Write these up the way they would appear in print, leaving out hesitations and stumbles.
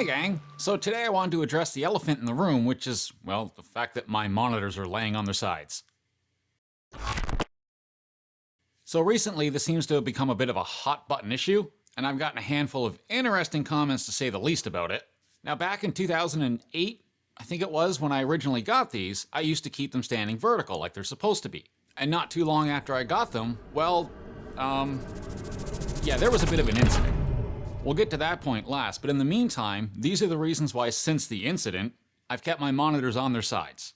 Hi gang! So today I wanted to address the elephant in the room, which is, well, the fact that my monitors are laying on their sides. So recently this seems to have become a bit of a hot button issue, and I've gotten a handful of interesting comments to say the least about it. Now back in 2008, I think it was, when I originally got these, I used to keep them standing vertical like they're supposed to be. And not too long after I got them, well, yeah, there was a bit of an incident. We'll get to that point last, but in the meantime, these are the reasons why since the incident, I've kept my monitors on their sides.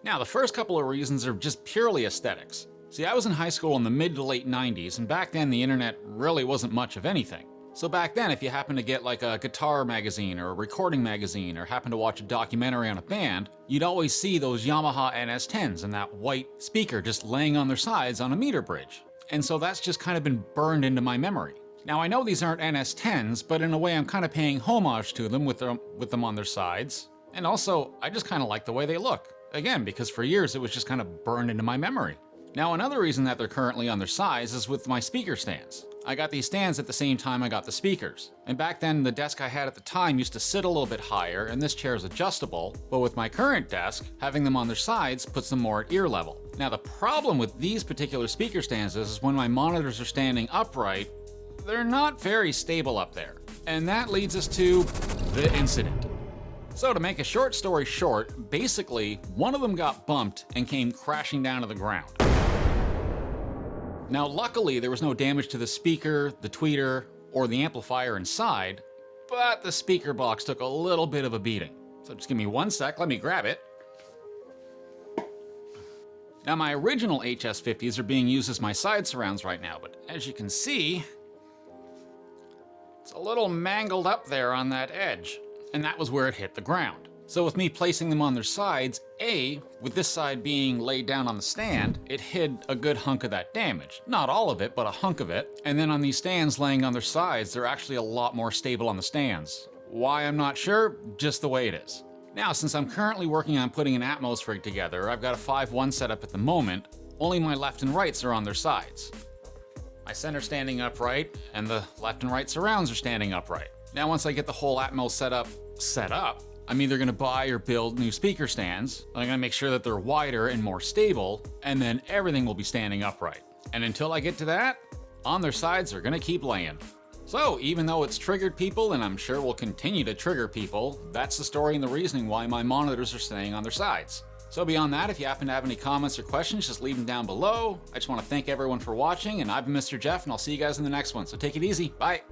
Now, the first couple of reasons are just purely aesthetics. See, I was in high school in the mid to late 90s, and back then the internet really wasn't much of anything. So back then, if you happened to get like a guitar magazine or a recording magazine or happened to watch a documentary on a band, you'd always see those Yamaha NS10s and that white speaker just laying on their sides on a meter bridge. And so that's just kind of been burned into my memory. Now I know these aren't NS10s, but in a way I'm kind of paying homage to them with them on their sides. And also, I just kind of like the way they look. Again, because for years it was just kind of burned into my memory. Now another reason that they're currently on their sides is with my speaker stands. I got these stands at the same time I got the speakers. And back then the desk I had at the time used to sit a little bit higher, and this chair is adjustable, but with my current desk, having them on their sides puts them more at ear level. Now the problem with these particular speaker stands is when my monitors are standing upright, they're not very stable up there. And that leads us to the incident. So to make a short story short, basically, one of them got bumped and came crashing down to the ground. Now luckily there was no damage to the speaker, the tweeter, or the amplifier inside, but the speaker box took a little bit of a beating. So just give me one sec, let me grab it. Now my original HS50s are being used as my side surrounds right now, but as you can see, it's a little mangled up there on that edge, and that was where it hit the ground. So with me placing them on their sides, with this side being laid down on the stand, it hid a good hunk of that damage. Not all of it, but a hunk of it. And then on these stands laying on their sides, they're actually a lot more stable on the stands. Why, I'm not sure, just the way it is. Now, since I'm currently working on putting an Atmos rig together, I've got a 5-1 setup at the moment, only my left and rights are on their sides. My center standing upright, and the left and right surrounds are standing upright. Now once I get the whole Atmos setup set up, I'm either gonna buy or build new speaker stands. I'm gonna make sure that they're wider and more stable, and then everything will be standing upright. And until I get to that, on their sides are gonna keep laying. So even though it's triggered people, and I'm sure will continue to trigger people, that's the story and the reasoning why my monitors are staying on their sides. So beyond that, if you happen to have any comments or questions, just leave them down below. I just want to thank everyone for watching, and I've been Mr. Jeff, and I'll see you guys in the next one. So take it easy. Bye.